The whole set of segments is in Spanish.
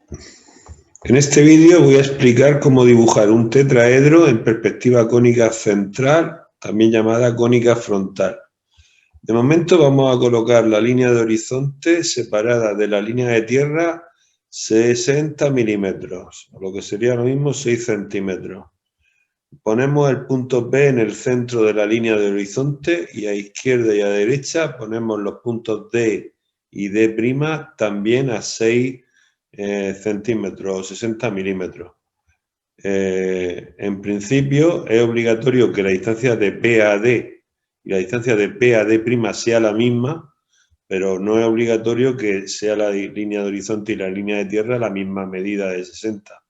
En este vídeo voy a explicar cómo dibujar un tetraedro en perspectiva cónica central, también llamada cónica frontal. De momento vamos a colocar la línea de horizonte separada de la línea de tierra 60 milímetros, o lo que sería lo mismo 6 centímetros. Ponemos el punto P en el centro de la línea de horizonte y a izquierda y a derecha ponemos los puntos D y D' también a 6 centímetros o 60 milímetros. En principio es obligatorio que la distancia de P a D y la distancia de P a D' sea la misma, pero no es obligatorio que sea la línea de horizonte y la línea de tierra la misma medida de 60.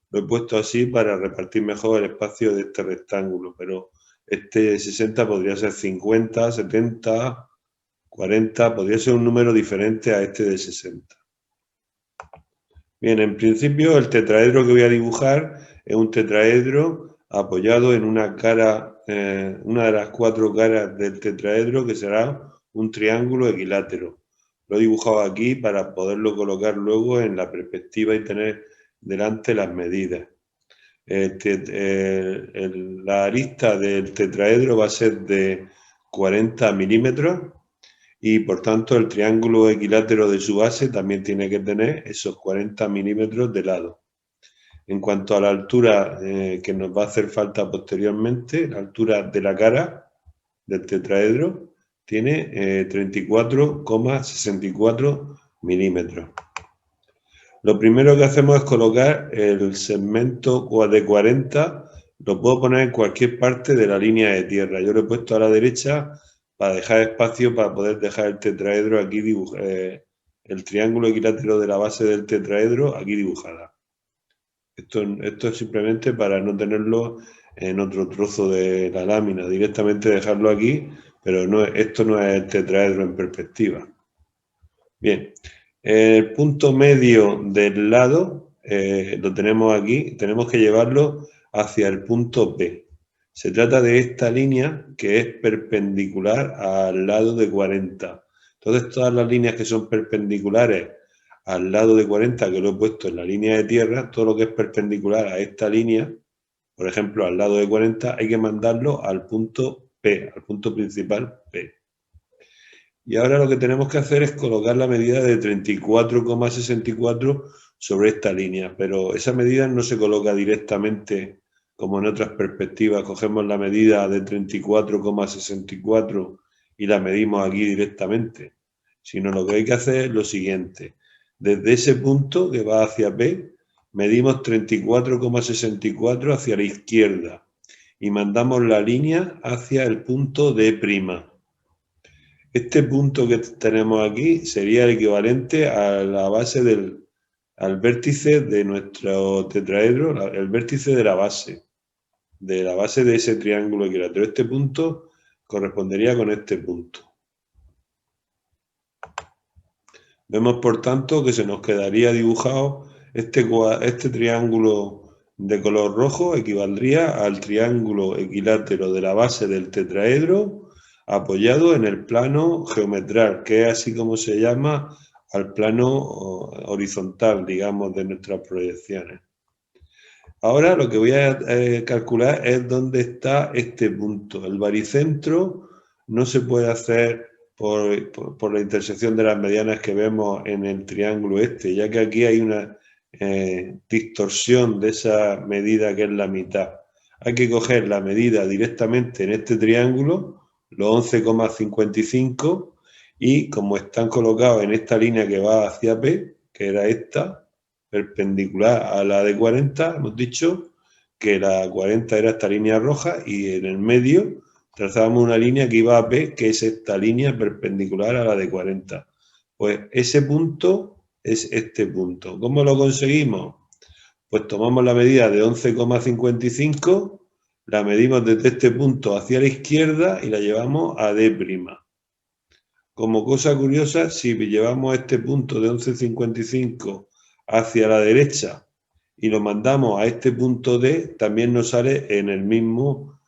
Lo he puesto así para repartir mejor el espacio de este rectángulo, pero este 60 podría ser 50, 70, 40, podría ser un número diferente a este de 60. Bien, en principio el tetraedro que voy a dibujar es un tetraedro apoyado en una cara, una de las 4 caras del tetraedro, que será un triángulo equilátero. Lo he dibujado aquí para poderlo colocar luego en la perspectiva y tener delante las medidas. La arista del tetraedro va a ser de 40 milímetros y por tanto el triángulo equilátero de su base también tiene que tener esos 40 milímetros de lado. En cuanto a la altura que nos va a hacer falta posteriormente, la altura de la cara del tetraedro tiene 34,64 milímetros. Lo primero que hacemos es colocar el segmento de 40, lo puedo poner en cualquier parte de la línea de tierra. Yo lo he puesto a la derecha para dejar espacio para poder dejar el tetraedro aquí, el triángulo equilátero de la base del tetraedro aquí dibujada. Esto es simplemente para no tenerlo en otro trozo de la lámina, directamente dejarlo aquí, pero no, esto no es el tetraedro en perspectiva. Bien, el punto medio del lado lo tenemos aquí, tenemos que llevarlo hacia el punto P. Se trata de esta línea que es perpendicular al lado de 40. Entonces todas las líneas que son perpendiculares al lado de 40, que lo he puesto en la línea de tierra, todo lo que es perpendicular a esta línea, por ejemplo al lado de 40, hay que mandarlo al punto P, al punto principal P. Y ahora lo que tenemos que hacer es colocar la medida de 34,64 sobre esta línea, pero esa medida no se coloca directamente como en otras perspectivas. Cogemos la medida de 34,64 y la medimos aquí directamente, sino lo que hay que hacer es lo siguiente. Desde ese punto que va hacia P, medimos 34,64 hacia la izquierda y mandamos la línea hacia el punto D'. Este punto que tenemos aquí sería el equivalente a la base al vértice de nuestro tetraedro, el vértice de la base de ese triángulo equilátero. Este punto correspondería con este punto. Vemos, por tanto, que se nos quedaría dibujado este triángulo de color rojo, equivaldría al triángulo equilátero de la base del tetraedro, apoyado en el plano geometral, que es así como se llama al plano horizontal, digamos, de nuestras proyecciones. Ahora lo que voy a calcular es dónde está este punto. El baricentro no se puede hacer por la intersección de las medianas que vemos en el triángulo este, ya que aquí hay una distorsión de esa medida que es la mitad. Hay que coger la medida directamente en este triángulo, los 11,55, y como están colocados en esta línea que va hacia P, que era esta, perpendicular a la de 40, hemos dicho que la 40 era esta línea roja y en el medio trazábamos una línea que iba a P, que es esta línea perpendicular a la de 40. Pues ese punto es este punto. ¿Cómo lo conseguimos? Pues tomamos la medida de 11,55, la medimos desde este punto hacia la izquierda y la llevamos a D'. Como cosa curiosa, si llevamos este punto de 11,55 hacia la derecha y lo mandamos a este punto D, también nos sale en el mismo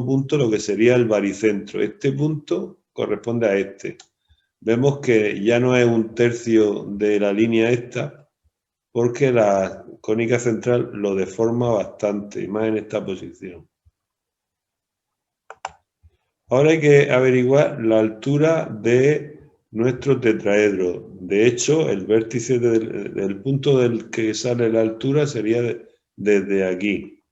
punto lo que sería el baricentro. Este punto corresponde a este. Vemos que ya no es un tercio de la línea esta, porque la cónica central lo deforma bastante, y más en esta posición. Ahora hay que averiguar la altura de nuestro tetraedro. De hecho, el vértice del punto del que sale la altura sería desde aquí.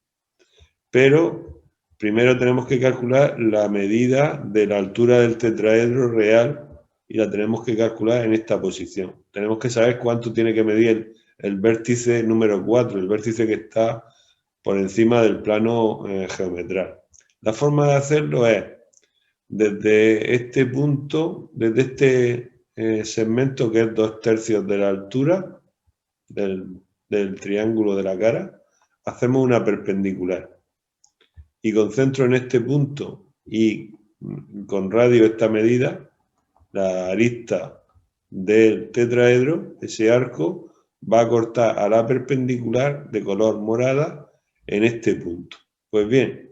Pero primero tenemos que calcular la medida de la altura del tetraedro real y la tenemos que calcular en esta posición. Tenemos que saber cuánto tiene que medir el vértice número 4, el vértice que está por encima del plano geometral. La forma de hacerlo es desde este punto, desde este segmento que es 2/3 de la altura del triángulo de la cara, hacemos una perpendicular. Y concentro en este punto y con radio esta medida, la arista del tetraedro, ese arco, va a cortar a la perpendicular de color morada en este punto. Pues bien,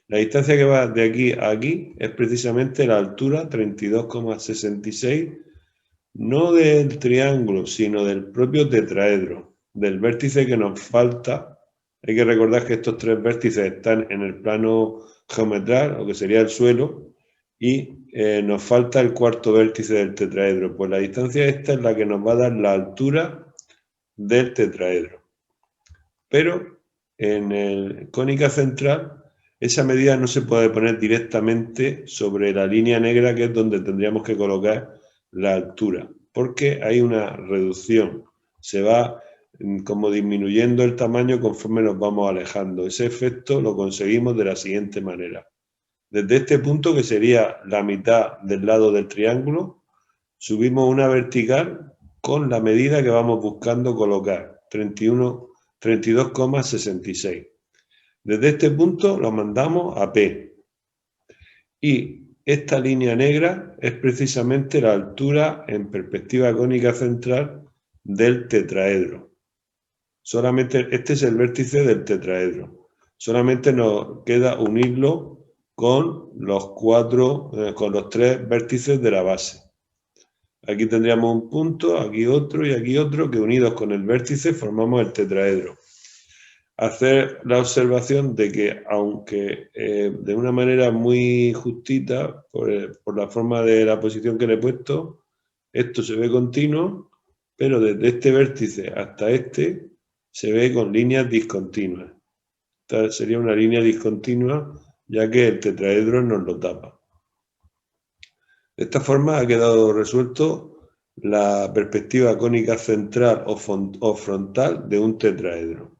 la distancia que va de aquí a aquí es precisamente la altura 32,66, no del triángulo, sino del propio tetraedro, del vértice que nos falta. Hay que recordar que estos tres vértices están en el plano geometral, o que sería el suelo, y nos falta el cuarto vértice del tetraedro. Pues la distancia esta es la que nos va a dar la altura del tetraedro. Pero en el cónica central, esa medida no se puede poner directamente sobre la línea negra, que es donde tendríamos que colocar la altura, porque hay una reducción. Se va como disminuyendo el tamaño conforme nos vamos alejando. Ese efecto lo conseguimos de la siguiente manera. Desde este punto, que sería la mitad del lado del triángulo, subimos una vertical con la medida que vamos buscando colocar, 32,66. Desde este punto lo mandamos a P. Y esta línea negra es precisamente la altura en perspectiva cónica central del tetraedro. Solamente este es el vértice del tetraedro. Solamente nos queda unirlo con los tres vértices de la base. Aquí tendríamos un punto, aquí otro y aquí otro, que unidos con el vértice formamos el tetraedro. Hacer la observación de que, aunque de una manera muy justita, por la forma de la posición que le he puesto, esto se ve continuo, pero desde este vértice hasta este se ve con líneas discontinuas. Esta sería una línea discontinua, ya que el tetraedro nos lo tapa. De esta forma ha quedado resuelto la perspectiva cónica central o frontal de un tetraedro.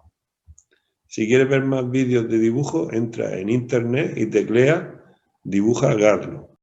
Si quieres ver más vídeos de dibujo, entra en internet y teclea Dibuja Garlo.